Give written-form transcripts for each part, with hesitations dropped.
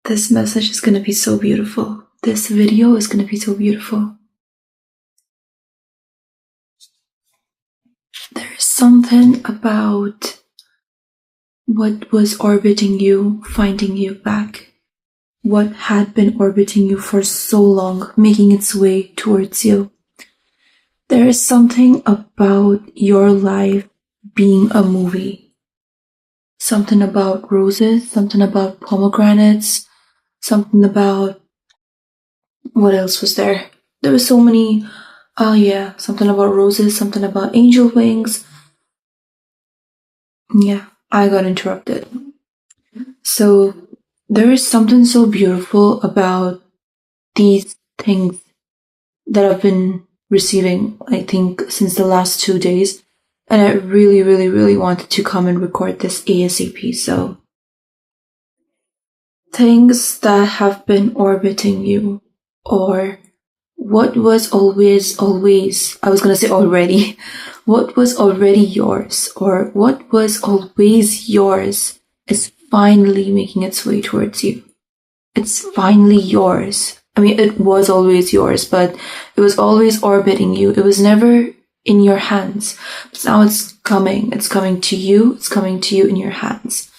This message is going to be so beautiful. This video is going to be so beautiful. There's something about what was orbiting you, finding you back. What had been orbiting you for so long, making its way towards you. There is something about your life being a movie. Something about roses, something about pomegranates, something about... what else was there? There were so many... oh yeah, something about roses, something about angel wings. Yeah, I got interrupted. So, there is something so beautiful about these things that I've been receiving, I think, since the last 2 days. And I really, really, really wanted to come and record this ASAP. So, things that have been orbiting you, or what was always, I was gonna say already, what was already yours, or what was always yours is finally making its way towards you. It's finally yours. I mean, it was always yours, but it was always orbiting you. It was never in your hands. But now it's coming. It's coming to you. It's coming to you in your hands.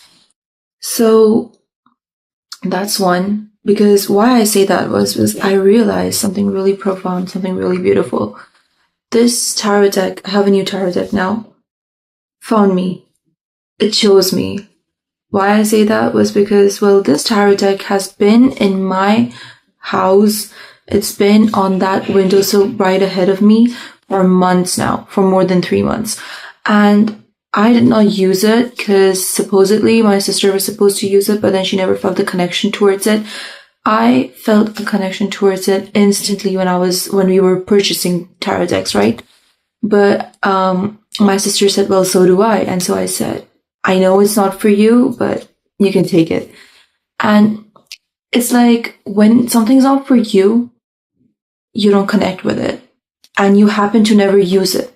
So that's one. Because why I say that was I realized something really profound, something really beautiful. This tarot deck, I have a new tarot deck now, found me. It chose me. Why I say that was because, well, this tarot deck has been in my house. It's been on that windowsill right ahead of me for months now, for more than 3 months. And I did not use it because supposedly my sister was supposed to use it, but then she never felt the connection towards it. I felt a connection towards it instantly when we were purchasing tarot decks, right? But my sister said, well, so do I. And so I said, I know it's not for you, but you can take it. And it's like when something's not for you, you don't connect with it. And you happen to never use it.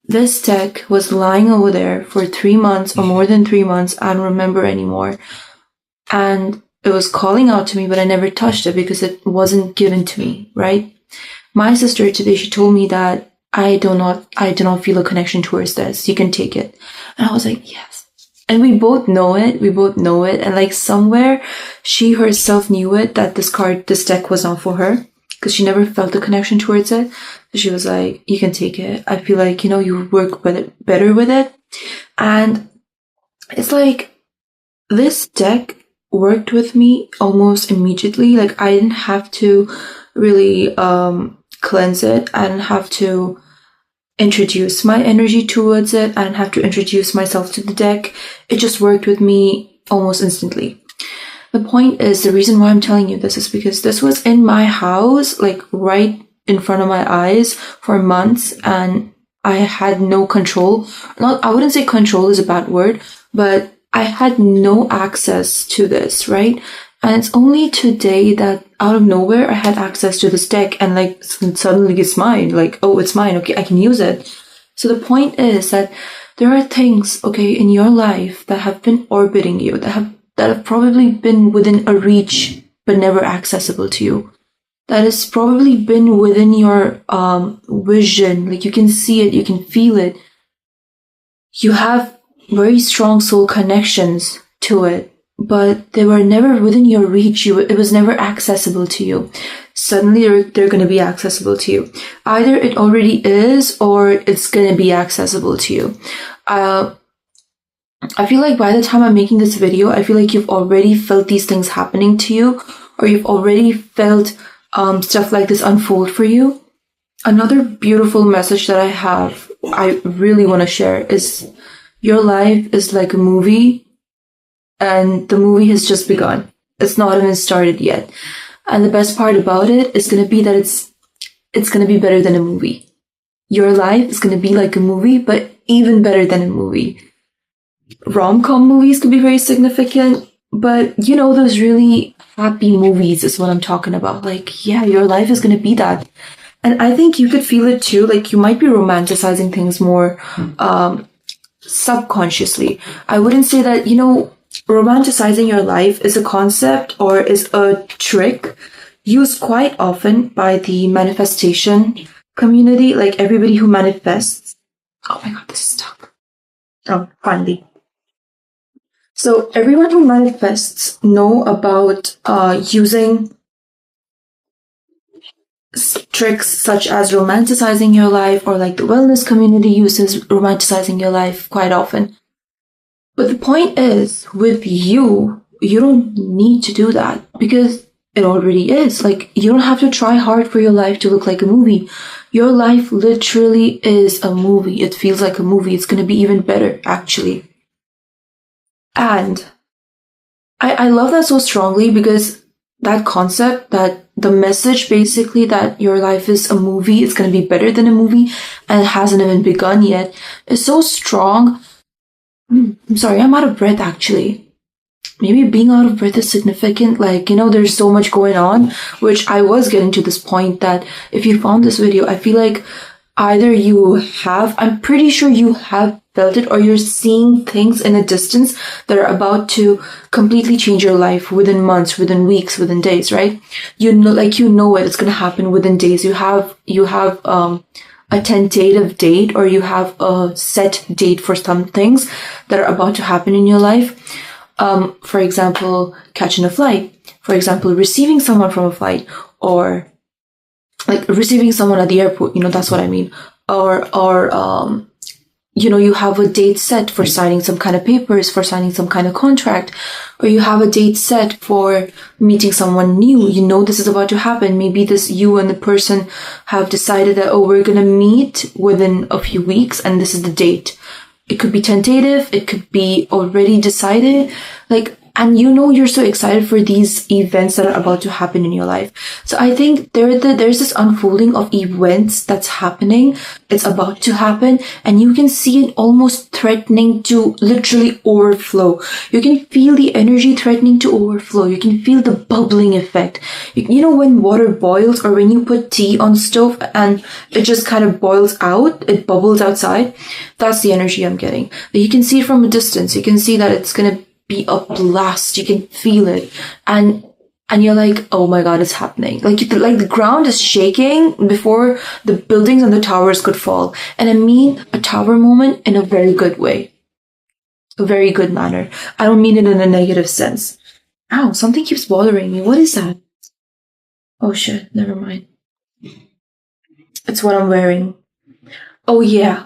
This deck was lying over there for 3 months or more than 3 months. I don't remember anymore. And it was calling out to me, but I never touched it because it wasn't given to me, right? My sister today, she told me that I do not feel a connection towards this. You can take it. And I was like, yes. And we both know it. And like somewhere she herself knew it, that this deck was not for her because she never felt the connection towards it. So she was like, you can take it. I feel like, you would work better with it. And it's like this deck worked with me almost immediately. Like I didn't have to really cleanse it. I didn't have to introduce my energy towards it. I didn't have to introduce myself to the deck. It just worked with me almost instantly. The point is, the reason why I'm telling you this is because this was in my house, like right in front of my eyes for months, and I had no control. I wouldn't say control is a bad word, but I had no access to this, right? And it's only today that out of nowhere, I had access to this deck and like suddenly it's mine. Like, oh, it's mine. Okay, I can use it. So the point is that there are things, okay, in your life that have been orbiting you, that have probably been within a reach, but never accessible to you. That has probably been within your vision. Like you can see it, you can feel it. You have very strong soul connections to it, but they were never within your reach. It was never accessible to you. Suddenly they're going to be accessible to you. Either it already is or it's going to be accessible to you. I feel like by the time I'm making this video, I feel like you've already felt these things happening to you, or you've already felt stuff like this unfold for you. Another beautiful message that I really want to share is your life is like a movie, and the movie has just begun. It's not even started yet. And the best part about it is going to be that it's going to be better than a movie. Your life is going to be like a movie, but even better than a movie. Rom-com movies could be very significant, but those really happy movies is what I'm talking about. Like, yeah, your life is going to be that. And I think you could feel it too. Like, you might be romanticizing things more subconsciously. I wouldn't say that, romanticizing your life is a concept or is a trick used quite often by the manifestation community, like everybody who manifests. Oh my god, this is stuck. Oh, finally. So everyone who manifests know about using tricks such as romanticizing your life, or like the wellness community uses romanticizing your life quite often. But the point is, with you don't need to do that because it already is. Like, you don't have to try hard for your life to look like a movie. Your life literally is a movie. It feels like a movie. It's going to be even better, actually. And I love that so strongly because that concept, that the message basically that your life is a movie, it's going to be better than a movie, and it hasn't even begun yet, is so strong. I'm sorry, I'm out of breath actually. Maybe being out of breath is significant. Like, there's so much going on, which I was getting to this point that if you found this video, I feel like either I'm pretty sure you have felt it, or you're seeing things in a distance that are about to completely change your life within months, within weeks, within days, right? You know it's going to happen within days. You have a tentative date, or you have a set date for some things that are about to happen in your life. For example, catching a flight. For example, receiving someone from a flight, or like receiving someone at the airport. That's what I mean. Or you have a date set for signing some kind of papers, for signing some kind of contract, or you have a date set for meeting someone new. This is about to happen. Maybe you and the person have decided that, we're going to meet within a few weeks and this is the date. It could be tentative. It could be already decided. And you're so excited for these events that are about to happen in your life. So I think there's this unfolding of events that's happening. It's about to happen, and you can see it almost threatening to literally overflow. You can feel the energy threatening to overflow. You can feel the bubbling effect. When water boils, or when you put tea on the stove and it just kind of boils out, it bubbles outside. That's the energy I'm getting. You can see it from a distance. You can see that it's going to be a blast. You can feel it, and you're like, oh my god, it's happening. Like the ground is shaking before the buildings and the towers could fall. And I mean a tower moment in a very good way, a very good manner. I don't mean it in a negative sense. Ow, something keeps bothering me. What is that? Oh shit, never mind. It's what I'm wearing. Oh yeah.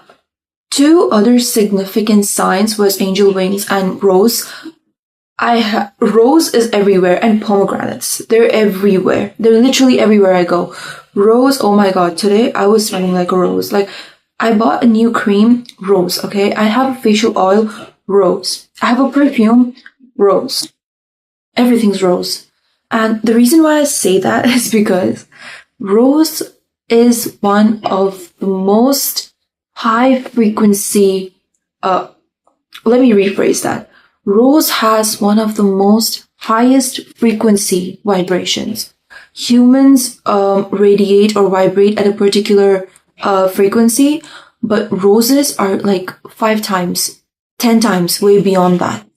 Two other significant signs was angel wings and rose. Rose is everywhere, and pomegranates. They're everywhere. They're literally everywhere I go. Rose, oh my god, today I was smelling like a rose. Like, I bought a new cream, rose, okay? I have a facial oil, rose. I have a perfume, rose. Everything's rose. And the reason why I say that is because rose is one of the most high frequency, let me rephrase that. Rose has one of the most highest frequency vibrations. Humans radiate or vibrate at a particular frequency, but roses are like 5 times, 10 times way beyond that.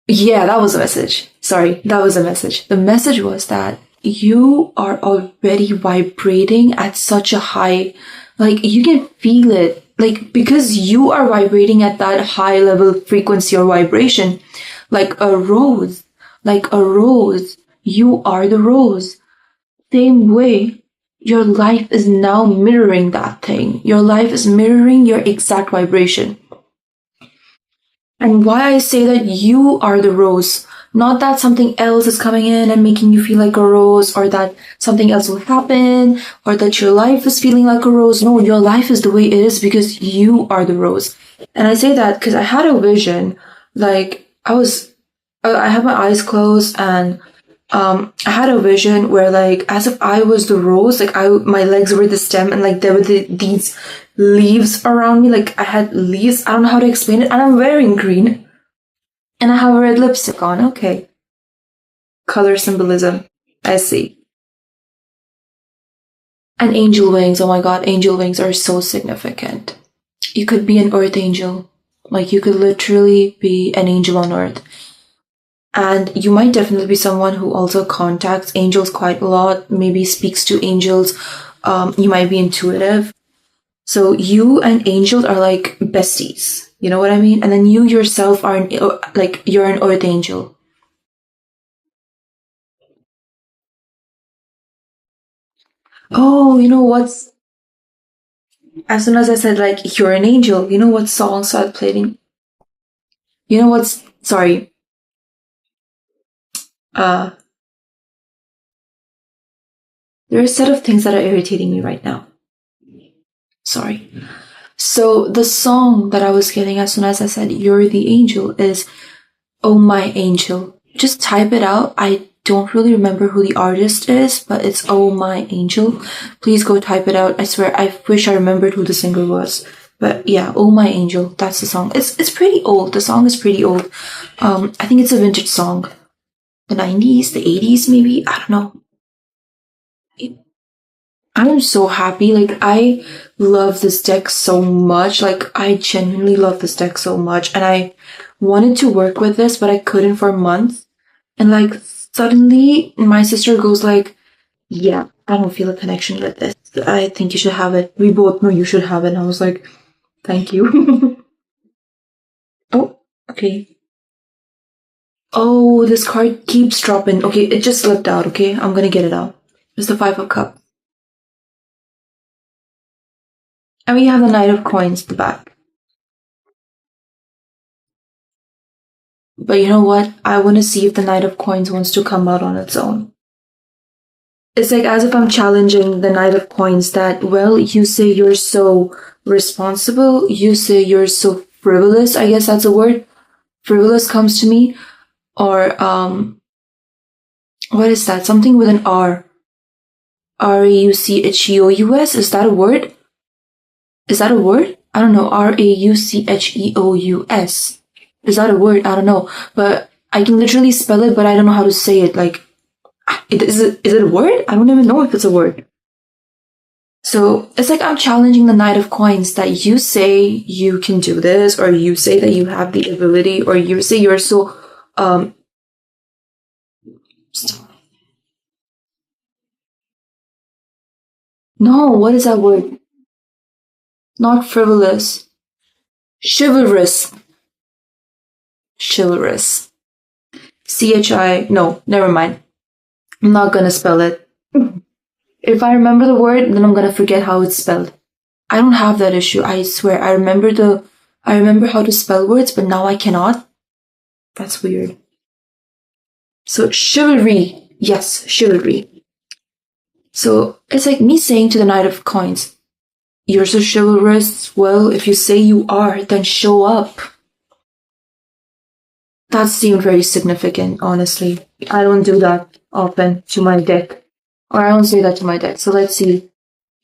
Yeah, that was a message. Sorry, that was a message. The message was that you are already vibrating at such a high, like, you can feel it. Like, because you are vibrating at that high level frequency or vibration, like a rose, you are the rose. Same way, your life is now mirroring that thing. Your life is mirroring your exact vibration. And why I say that you are the rose, not that something else is coming in and making you feel like a rose, or that something else will happen, or that your life is feeling like a rose. No, your life is the way it is because you are the rose. And I say that because I had a vision, like I had my eyes closed, and I had a vision where, like, as if I was the rose, like my legs were the stem, and like there were these leaves around me, like I had leaves. I don't know how to explain it, and I'm wearing green, and I have a red lipstick on. Okay, color symbolism. I see. And angel wings. Oh my god, angel wings are so significant. You could be an earth angel, Like you could literally be an angel on earth. And you might definitely be someone who also contacts angels quite a lot, maybe speaks to angels. You might be intuitive. So you and angels are like besties. You know what I mean? And then you yourself are like you're an earth angel. Oh, you know what's as soon as I said like you're an angel, you know what song started playing? You know what's sorry. Uh there are a set of things that are irritating me right now. Sorry. So the song that I was getting as soon as I said you're the angel is Oh My Angel. Just type it out. I don't really remember who the artist is, but it's Oh My Angel. Please go type it out. I swear, I wish I remembered who the singer was. But yeah, Oh My Angel, that's the song. It's pretty old. The song is pretty old. I think it's a vintage song. The 90s, the 80s maybe? I don't know. I'm so happy. Like, I love this deck so much. Like, I genuinely love this deck so much. And I wanted to work with this, but I couldn't for months. And like, suddenly my sister goes like, yeah, I don't feel a connection with this. I think you should have it. We both know you should have it. And I was like, thank you. Oh, okay. Oh, this card keeps dropping. Okay, it just slipped out. Okay, I'm gonna get it out. It's the Five of Cups. And we have the Knight of Coins at the back. But you know what? I want to see if the Knight of Coins wants to come out on its own. It's like as if I'm challenging the Knight of Coins that, well, you say you're so responsible, you say you're so frivolous, I guess that's a word. Frivolous comes to me. Or, what is that? Something with an R. Raucheous? Is that a word? Is that a word? I don't know. Raucheous. Is that a word? I don't know. But I can literally spell it, but I don't know how to say it. Like, is it a word? I don't even know if it's a word. So it's like I'm challenging the Knight of Coins that you say you can do this, or you say that you have the ability, or you say you're so um no, what is that word? Not frivolous. Chivalrous. Chivalrous. CHI no, never mind. I'm not gonna spell it. If I remember the word, then I'm gonna forget how it's spelled. I don't have that issue. I swear. I remember how to spell words, but now I cannot. That's weird. So chivalry. Yes, chivalry. So it's like me saying to the Knight of Coins, you're so chivalrous. Well, if you say you are, then show up. That seemed very significant, honestly. I don't do that often to my deck. Or I don't say that to my deck. So let's see.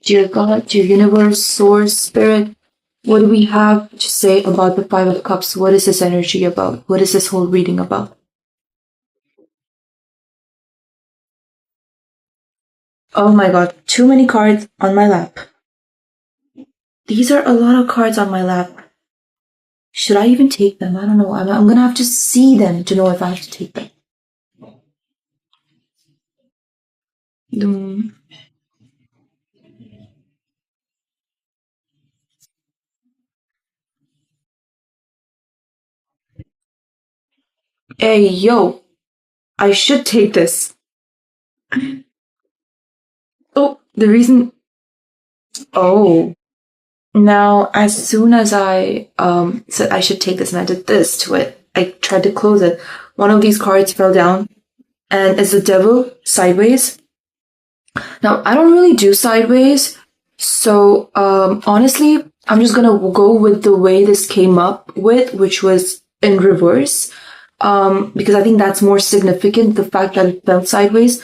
Dear God, dear universe, source, spirit, what do we have to say about the Five of Cups? What is this energy about? What is this whole reading about? Oh my god, too many cards on my lap. These are a lot of cards on my lap. Should I even take them? I don't know. I'm gonna have to see them to know if I have to take them. Mm. Hey, yo, I should take this. Oh, the reason. Oh. Now, as soon as I said I should take this and I did this to it, I tried to close it. One of these cards fell down and it's the devil sideways. Now, I don't really do sideways, so honestly, I'm just gonna go with the way this came up with, which was in reverse, because I think that's more significant, the fact that it fell sideways.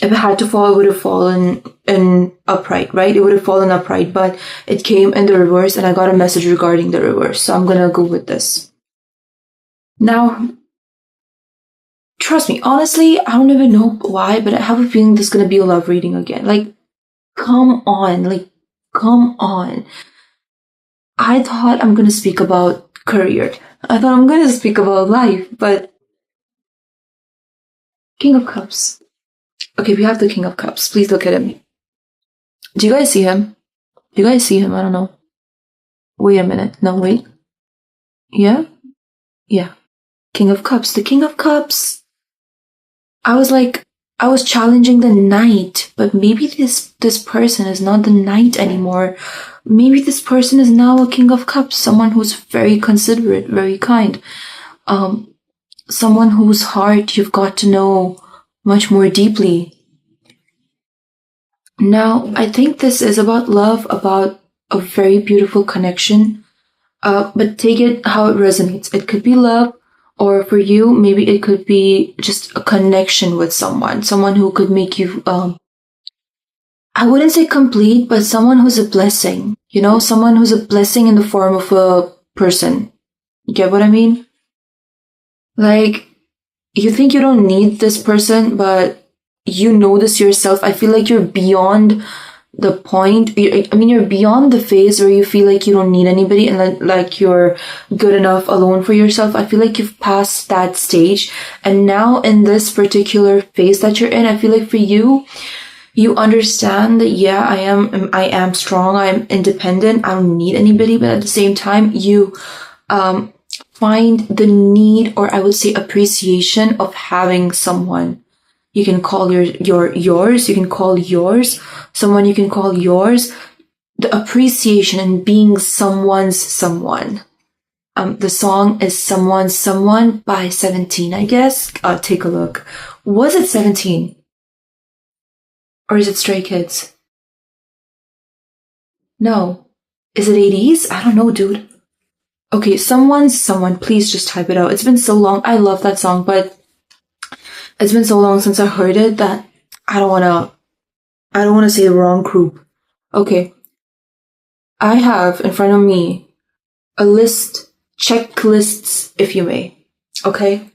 If it had to fall, it would have fallen in upright, right? It would have fallen upright, but it came in the reverse and I got a message regarding the reverse. So I'm gonna go with this. Now, trust me, honestly, I don't even know why, but I have a feeling this is gonna be a love reading again. Like, come on, like, come on. I thought I'm gonna speak about career. I thought I'm gonna speak about life, but King of Cups. Okay, we have the King of Cups. Please look at him. Do you guys see him? Do you guys see him? I don't know. Wait a minute. No, wait. Yeah? Yeah. King of Cups. The King of Cups. I was challenging the knight, but maybe this person is not the knight anymore. Maybe this person is now a King of Cups, someone who's very considerate, very kind. Someone whose heart you've got to know much more deeply. Now, I think this is about love, about a very beautiful connection, but take it how it resonates. It could be love, or for you, maybe it could be just a connection with someone who could make you, I wouldn't say complete, but someone who's a blessing, someone who's a blessing in the form of a person. You get what I mean? Like, you think you don't need this person, but you know this yourself. I feel like you're beyond the point. You're beyond the phase where you feel like you don't need anybody and like you're good enough alone for yourself. I feel like you've passed that stage. And now in this particular phase that you're in, I feel like for you, you understand that, yeah, I am strong. I am independent. I don't need anybody. But at the same time, you, find the need, or I would say appreciation of having someone you can call yours, you can call yours, someone you can call yours, the appreciation in being someone's someone. The song is Someone's Someone by 17, I guess. Take a look. Was it 17? Or is it Stray Kids? No. Is it 80s? I don't know, dude. Okay, Someone's Someone, please just type it out. It's been so long. I love that song, but it's been so long since I heard it that I don't wanna say the wrong group. Okay. I have in front of me a list, checklists, if you may, okay,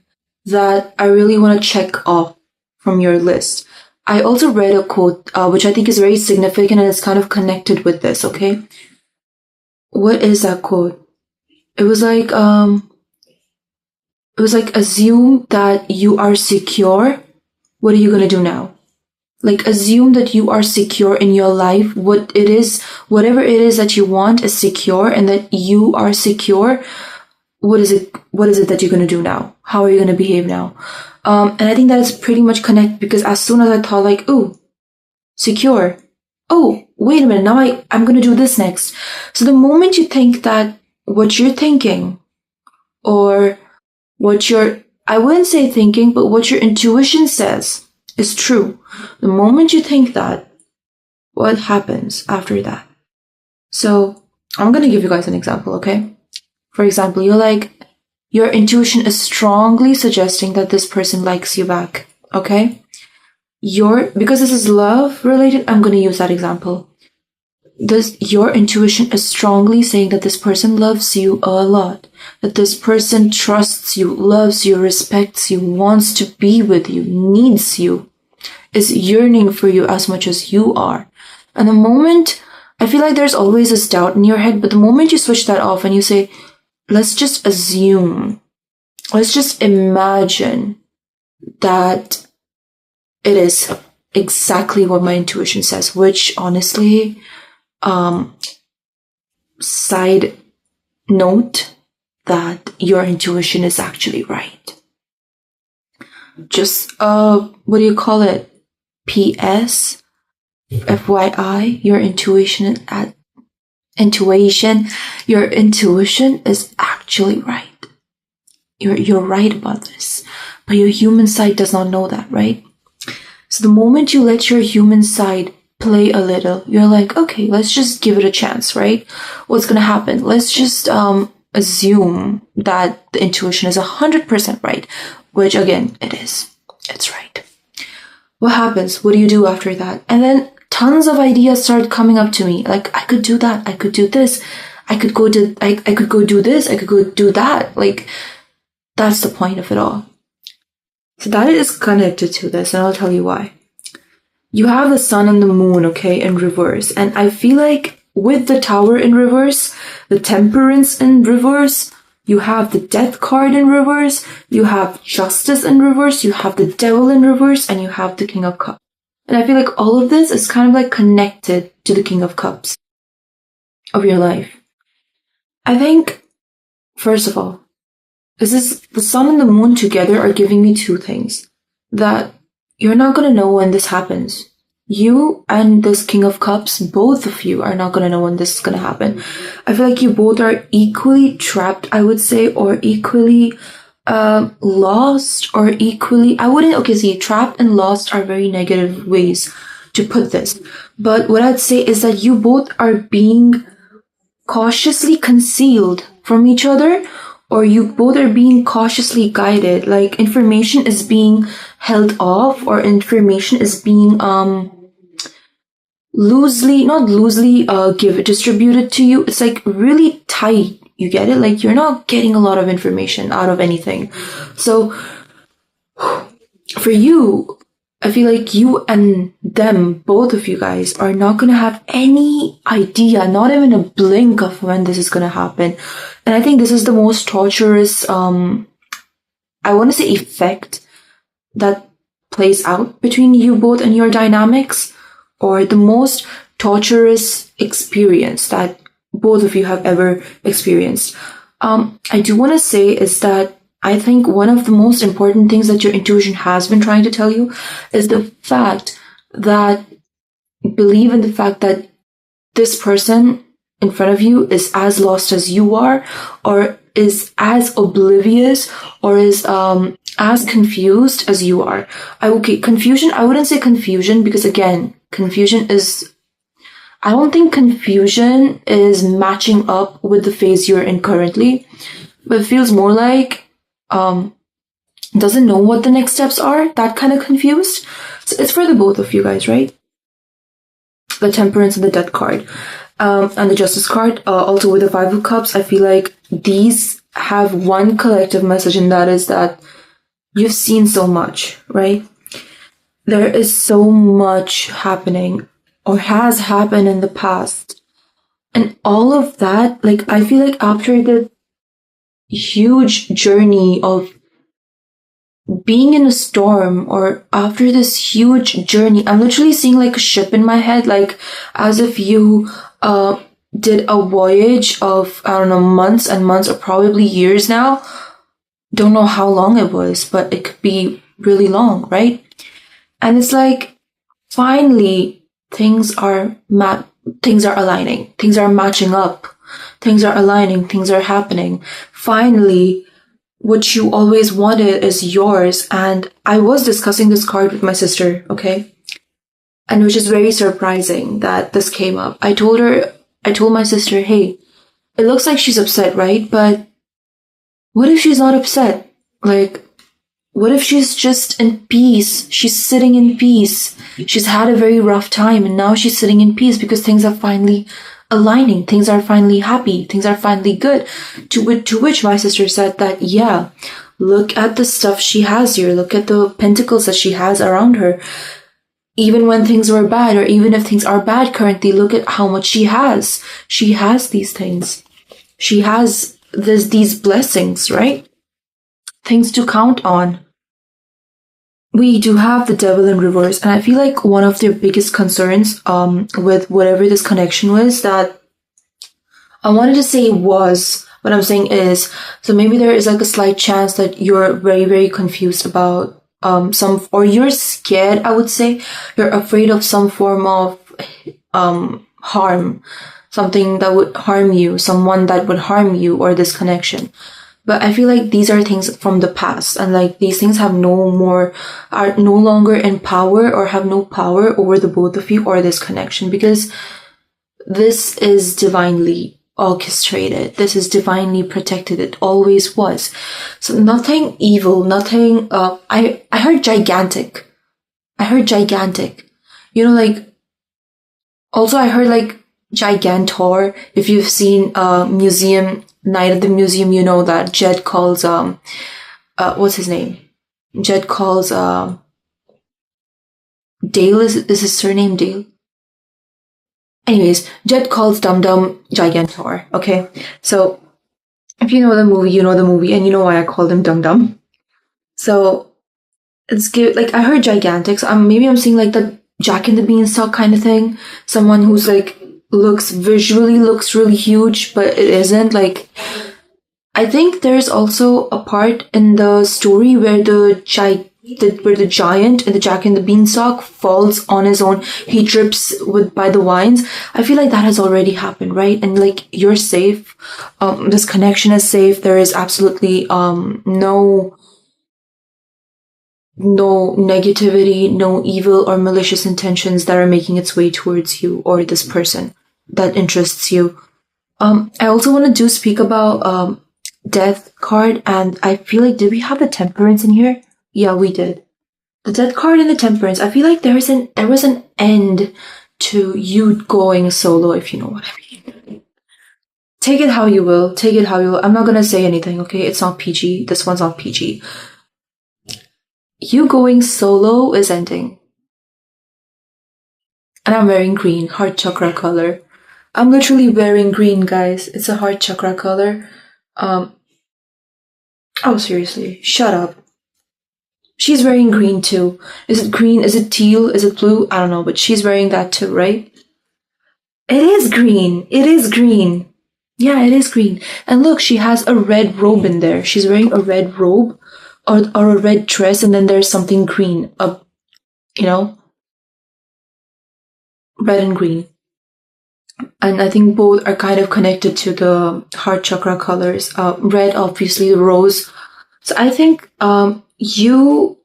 that I really want to check off from your list. I also read a quote, which I think is very significant and it's kind of connected with this, okay? What is that quote? It was like, assume that you are secure. What are you gonna do now? Like, assume that you are secure in your life. Whatever it is that you want is secure, and that you are secure. What is it that you're gonna do now? How are you gonna behave now? And I think that is pretty much connected, because as soon as I thought like, ooh, secure. Oh, wait a minute, now I'm gonna do this next. So the moment you think that what you're thinking, or I wouldn't say thinking, but what your intuition says is true. The moment you think that, what happens after that? So I'm going to give you guys an example, okay? For example, your intuition is strongly suggesting that this person likes you back, okay? Because this is love related, I'm going to use that example. Your intuition is strongly saying that this person loves you a lot, that this person trusts you, loves you, respects you, wants to be with you, needs you, is yearning for you as much as you are. And the moment, I feel like there's always this doubt in your head, but the moment you switch that off and you say, let's just assume, let's just imagine that it is exactly what my intuition says, which honestly, side note that your intuition is actually right. Just, what do you call it? PS? FYI, your intuition is actually right. You're right about this. But your human side does not know that, right? So the moment you let your human side play a little, you're like, okay, let's just give it a chance, right? What's gonna happen? Let's just assume that the intuition is 100% right, which again, it is. It's right. What happens? What do you do after that? And then tons of ideas start coming up to me. Like, I could do that. I could do this. I could go do this. I could go do that. Like, that's the point of it all. So that is connected to this, and I'll tell you why. You have the sun and the moon, okay, in reverse. And I feel like with the tower in reverse, the temperance in reverse, You have the death card in reverse, you have justice in reverse, you have the devil in reverse, and you have the king of cups. And I feel like all of this is kind of like connected to the king of cups of your life. I think, first of all, this is the sun and the moon together are giving me two things. That you're not going to know when this happens. You and this king of cups, both of you are not going to know when this is going to happen. I feel like you both are equally trapped, I would say, or equally lost, or equally, I wouldn't, okay, see, trapped and lost are very negative ways to put this. But what I'd say is that you both are being cautiously concealed from each other, or you both are being cautiously guided. Like information is being held off, or information is being distributed to you. It's like really tight. You get it? Like you're not getting a lot of information out of anything. So for you, I feel like you and them, both of you guys, are not going to have any idea, not even a blink of when this is going to happen. And I think this is the most torturous, I want to say effect that plays out between you both and your dynamics, or the most torturous experience that both of you have ever experienced. I do want to say is that I think one of the most important things that your intuition has been trying to tell you is the fact that believe in the fact that this person in front of you is as lost as you are, or is as oblivious, or is as confused as you are. Confusion, I wouldn't say confusion, because again, I don't think confusion is matching up with the phase you're in currently, but it feels more like doesn't know what the next steps are, that kind of confused. So it's for the both of you guys, right? The Temperance and the Death card. And the Justice card, also with the Five of Cups, I feel like these have one collective message, and that is that you've seen so much, right? There is so much happening, or has happened in the past. And all of that, like, I feel like after the huge journey of being in a storm, or after this huge journey, I'm literally seeing like a ship in my head, like as if you did a voyage of, I don't know, months and months, or probably years now. Don't know how long it was, but it could be really long, right? And it's like, finally, things are aligning, things are matching up, things are aligning, things are happening. Finally, what you always wanted is yours. And I was discussing this card with my sister, okay? And which is very surprising that this came up. I told my sister, hey, it looks like she's upset, right? But what if she's not upset? Like, what if she's just in peace? She's sitting in peace. She's had a very rough time, and now she's sitting in peace because things are finally aligning. Things are finally happy. Things are finally good. To which my sister said that, yeah, look at the stuff she has here. Look at the pentacles that she has around her. Even when things were bad, or even if things are bad currently, look at how much she has. She has these things. She has these blessings, right? Things to count on. We do have the devil in reverse, and I feel like one of their biggest concerns with whatever this connection was, that I wanted to say was, what I'm saying is, so maybe there is like a slight chance that you're very, very confused about or you're scared, I would say. You're afraid of some form of harm, something that would harm you, someone that would harm you, or this connection. But I feel like these are things from the past, and like these things are no longer in power, or have no power over the both of you or this connection, because this is divinely orchestrated. This is divinely protected. It always was. So nothing evil, nothing, I heard gigantic. You know, like, also I heard like Gigantor. If you've seen museum, Night at the Museum, you know that Jed calls, what's his name? Jed calls, Dale, is his surname Dale? Anyways, Jed calls Dum Dum Gigantor, okay? So, If you know the movie, you know the movie, and you know why I called him Dum Dum. So it's good. Like I heard gigantic. So maybe I'm seeing like the Jack and the Beanstalk kind of thing. Someone who's like looks really huge, but it isn't. Like I think there's also a part in the story where where the giant in the Jack and the Beanstalk falls on his own. He trips by the vines. I feel like that has already happened, right? And like you're safe. This connection is safe. There is absolutely no negativity, no evil or malicious intentions that are making its way towards you or this person that interests you. I also want to speak about death card, and I feel like did we have the temperance in here? Yeah, we did. The death card and the temperance. I feel like there was an end to you going solo, if you know what I mean. Take it how you will. Take it how you will. I'm not gonna say anything, okay? It's not PG. This one's not PG. You going solo is ending. And I'm wearing green, heart chakra color. I'm literally wearing green, guys. It's a heart chakra color. Oh, seriously. Shut up. She's wearing green too. Is it green? Is it teal? Is it blue? I don't know, but she's wearing that too, right? It is green. It is green. Yeah, it is green. And look, she has a red robe in there. She's wearing a red robe or a red dress, and then there's something green. Red and green. And I think both are kind of connected to the heart chakra colors. Red, obviously, the rose. So I think you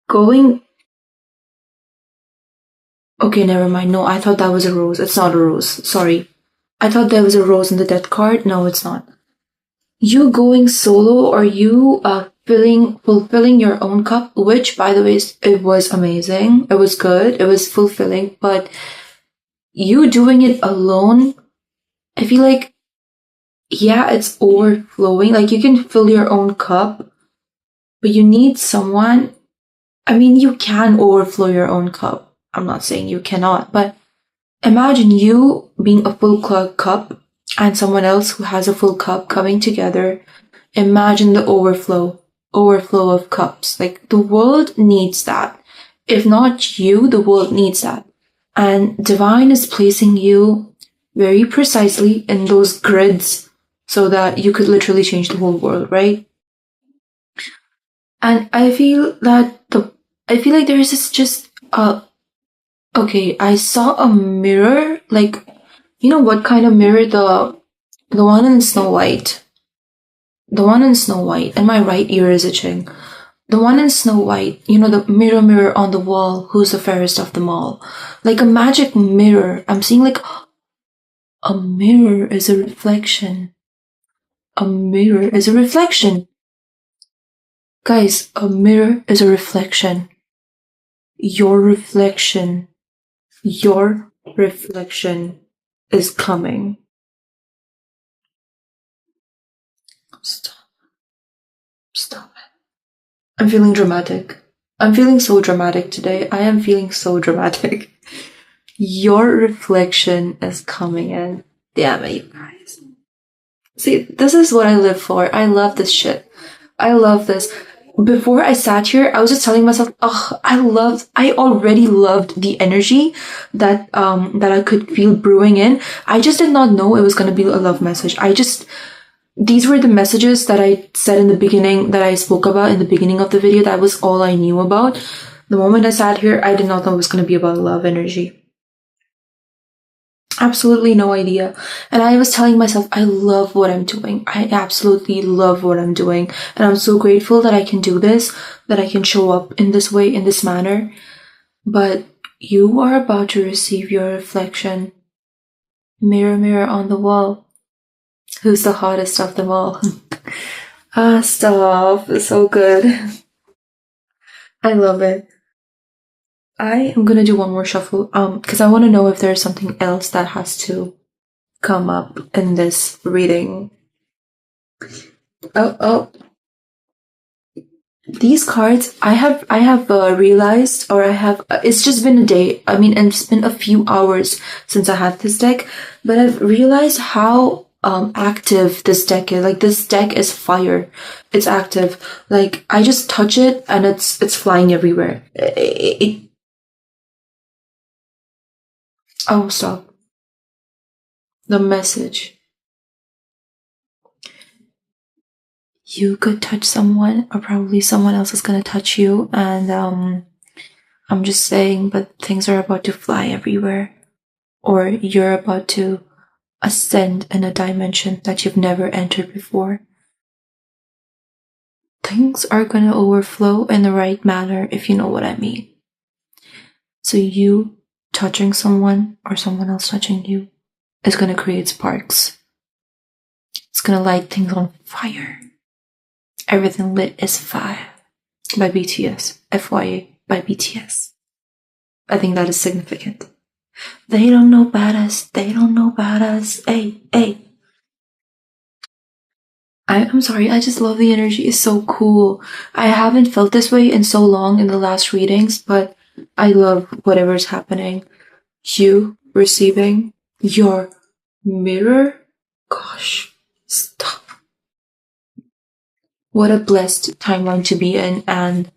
going. Okay, never mind. No, I thought that was a rose. It's not a rose. Sorry. I thought there was a rose in the death card. No, it's not. You going solo or you fulfilling your own cup, which, by the way, it was amazing. It was good. It was fulfilling. But you doing it alone, I feel like, yeah, it's overflowing. Like you can fill your own cup, but you need someone. I mean, you can overflow your own cup. I'm not saying you cannot, but imagine you being a full cup and someone else who has a full cup coming together. Imagine the overflow of cups. Like the world needs that. If not you, the world needs that. And divine is placing you very precisely in those grids so that you could literally change the whole world, right? And I feel like there is this just okay, I saw a mirror, like you know what kind of mirror, the one in Snow White. The one in Snow White, and my right ear is itching. The one in Snow White, you know, the mirror on the wall, who's the fairest of them all? Like a magic mirror. I'm seeing like a mirror is a reflection. A mirror is a reflection. Guys, a mirror is a reflection. Your reflection is coming. Stop it. I'm feeling dramatic. I'm feeling so dramatic today. I am feeling so dramatic. Your reflection is coming in. Damn it, you guys. See, this is what I live for. I love this shit. I love this. Before I sat here, I was just telling myself, I already loved the energy that I could feel brewing in. I just did not know it was gonna be a love message. These were the messages that I said in the beginning, that I spoke about in the beginning of the video. That was all I knew about. The moment I sat here, I did not know it was gonna be about love energy. Absolutely no idea. And I was telling myself, I love what I'm doing. I absolutely love what I'm doing. And I'm so grateful that I can do this, that I can show up in this way, in this manner. But you are about to receive your reflection. Mirror, mirror on the wall. Who's the hottest of them all? Stop. It's so good. I love it. I am gonna do one more shuffle, because I want to know if there's something else that has to come up in this reading. Oh. These cards, I have realized, or it's just been a day. I mean, and it's been a few hours since I had this deck, but I've realized how active this deck is. Like, this deck is fire. It's active. Like, I just touch it and it's flying everywhere. Oh, stop. The message. You could touch someone, or probably someone else is gonna touch you, and I'm just saying, but things are about to fly everywhere. Or you're about to ascend in a dimension that you've never entered before. Things are gonna overflow in the right manner, if you know what I mean. So you touching someone or someone else touching you is gonna create sparks. It's gonna light things on fire. Everything Lit is Fire by BTS. FYA by BTS. I think that is significant. They don't know about us. They don't know about us. Hey, hey. I'm sorry, I just love the energy. It's so cool. I haven't felt this way in so long in the last readings, but I love whatever's happening. You receiving your mirror? Gosh, stop. What a blessed timeline to be in, and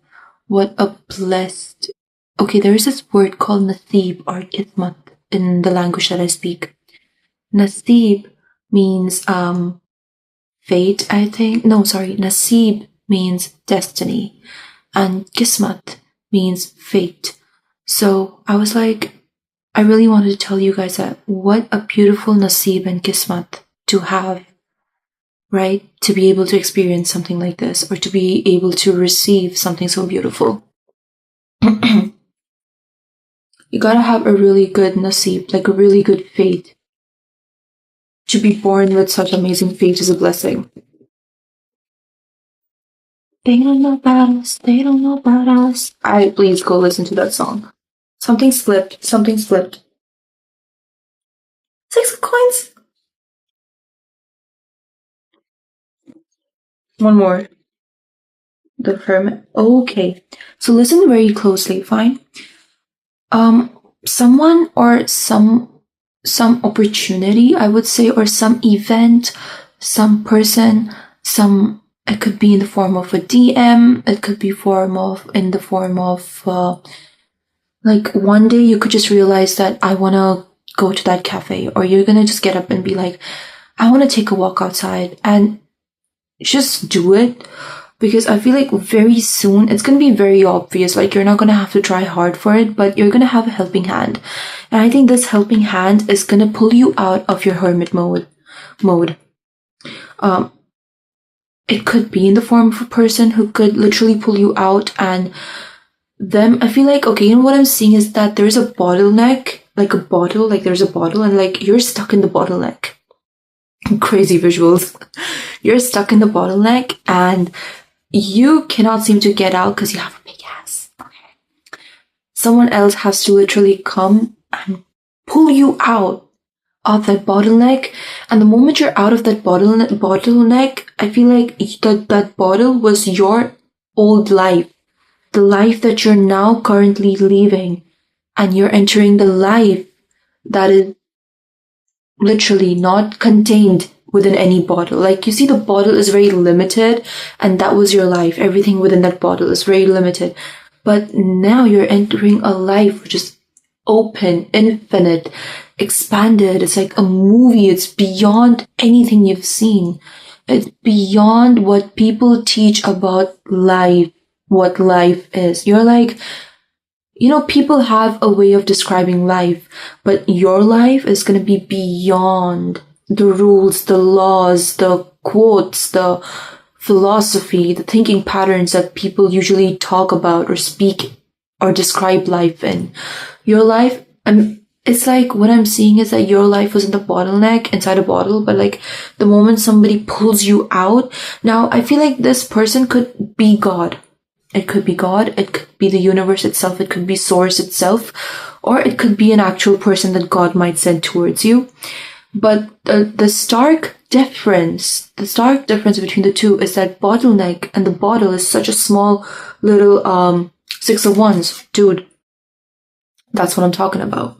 what a blessed... Okay, there is this word called nasib or kismat in the language that I speak. Nasib means fate, I think. No, sorry. Nasib means destiny, and kismat means fate. So I was like, I really wanted to tell you guys that what a beautiful nasib and kismat to have, right? To be able to experience something like this, or to be able to receive something so beautiful. You gotta have a really good nasib, like a really good fate. To be born with such amazing fate is a blessing. They don't know about us. They don't know about us. Please go listen to that song. Something slipped. Something slipped. 6 coins. One more. The Hermit. Okay. So listen very closely, fine? Someone or some opportunity, I would say, or some event, some person, it could be in the form of a DM, it could be in the form of like one day you could just realize that I want to go to that cafe, or you're going to just get up and be like, I want to take a walk outside, and just do it. Because I feel like very soon it's going to be very obvious. Like, you're not going to have to try hard for it, but you're going to have a helping hand. And I think this helping hand is going to pull you out of your hermit mode. It could be in the form of a person who could literally pull you out, and them, I feel like, okay, you know what I'm seeing is that there's a bottleneck, like a bottle, like there's a bottle, and like you're stuck in the bottleneck. Crazy visuals. You're stuck in the bottleneck, and you cannot seem to get out because you have a big ass. Okay. Someone else has to literally come and pull you out of that bottleneck. And the moment you're out of that bottleneck, I feel like that bottle was your old life. The life that you're now currently leaving. And you're entering the life that is literally not contained within any bottle. Like, you see, the bottle is very limited, and that was your life. Everything within that bottle is very limited. But now you're entering a life which is open, infinite, expanded. It's like a movie. It's beyond anything you've seen. It's beyond what people teach about life, what life is. You're like, you know, people have a way of describing life, but your life is going to be beyond the rules, the laws, the quotes, the philosophy, the thinking patterns that people usually talk about or speak or describe life in. Your life, it's like what I'm seeing is that your life was in the bottleneck inside a bottle, but like the moment somebody pulls you out, now I feel like this person could be God. It could be God, it could be the universe itself, it could be source itself, or it could be an actual person that God might send towards you. But the stark difference between the two is that bottleneck and the bottle is such a small little 6 of Wands. Dude, that's what I'm talking about.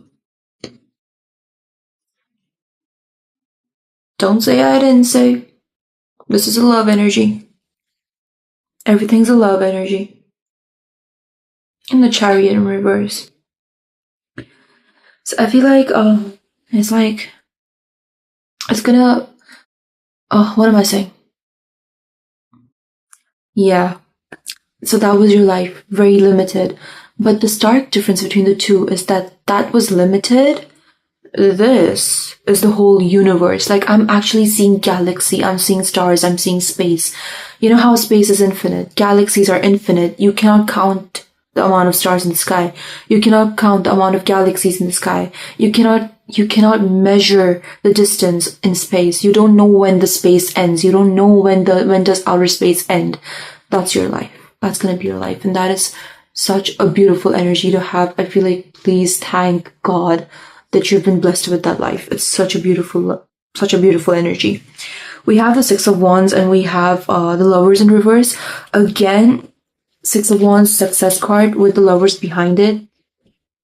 Don't say I didn't say. This is a love energy. Everything's a love energy. And the Chariot in reverse. So I feel like it's gonna what am I saying? Yeah. So that was your life, very limited. But the stark difference between the two is that that was limited. This is the whole universe. Like, I'm actually seeing galaxy, I'm seeing stars, I'm seeing space. You know how space is infinite? Galaxies are infinite. You cannot count the amount of stars in the sky. You cannot count the amount of galaxies in the sky. You cannot measure the distance in space. You don't know when the space ends. You don't know when does outer space end. That's your life. That's gonna be your life. And that is such a beautiful energy to have. I feel like, please thank God that you've been blessed with that life. It's such a beautiful energy. We have the Six of Wands and we have the Lovers in reverse. Again, Six of Wands success card with the Lovers behind it.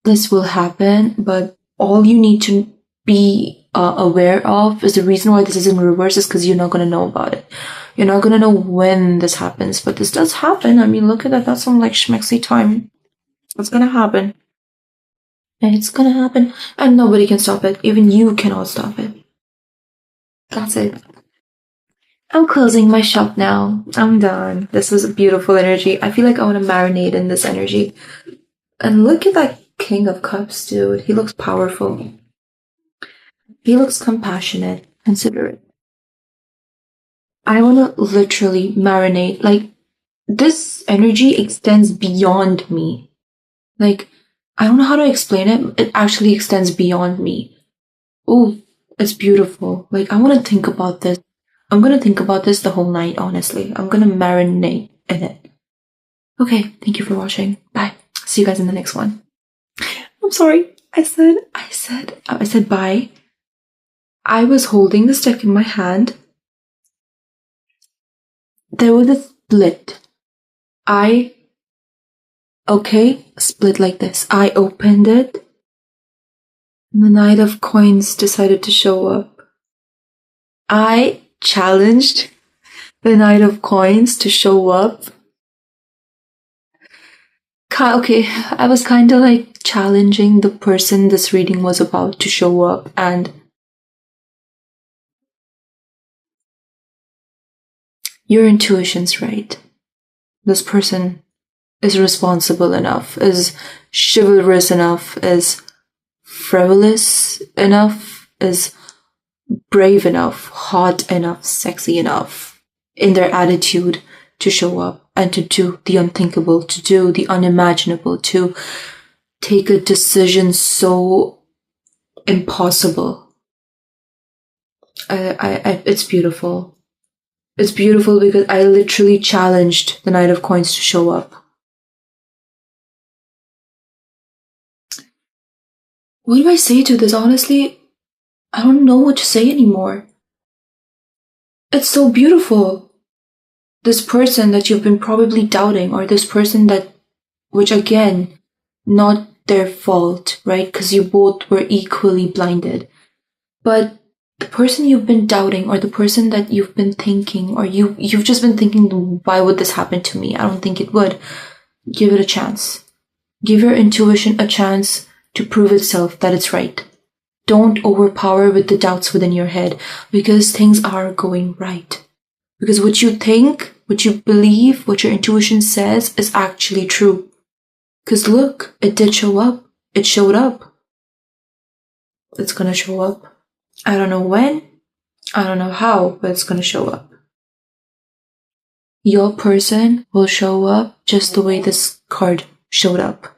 This will happen, but all you need to be aware of is the reason why this is in reverse is because you're not going to know about it. You're not going to know when this happens, but this does happen. I mean, look at that. That's some like schmexy time. It's going to happen. And it's going to happen. And nobody can stop it. Even you cannot stop it. That's it. I'm closing my shop now. I'm done. This was a beautiful energy. I feel like I want to marinate in this energy. And look at that King of Cups, dude. He looks powerful. He looks compassionate, considerate. I want to literally marinate. Like, this energy extends beyond me. Like, I don't know how to explain it. It actually extends beyond me. Oh, it's beautiful. Like, I want to think about this. I'm going to think about this the whole night, honestly. I'm going to marinate in it. Okay, thank you for watching. Bye. See you guys in the next one. I'm sorry. I said bye. I was holding the stick in my hand. There was a split. Split like this. I opened it. And the Knight of Coins decided to show up. I challenged the Knight of Coins to show up. Okay, I was kind of like challenging the person this reading was about to show up, and your intuition's right. This person is responsible enough, is chivalrous enough, is frivolous enough, is brave enough, hot enough, sexy enough in their attitude to show up and to do the unthinkable, to do the unimaginable, to take a decision so impossible. It's beautiful. It's beautiful because I literally challenged the Knight of Coins to show up. What do I say to this? Honestly, I don't know what to say anymore. It's so beautiful. This person that you've been probably doubting, or this person which again, not their fault, right? Because you both were equally blinded. But the person you've been doubting, or the person that you've been thinking, or you've just been thinking, why would this happen to me? I don't think it would. Give it a chance. Give your intuition a chance to prove itself that it's right. Don't overpower with the doubts within your head, because things are going right. Because what you think, what you believe, what your intuition says is actually true. Because look, it did show up. It showed up. It's gonna show up. I don't know when, I don't know how, but it's gonna show up. Your person will show up just the way this card showed up.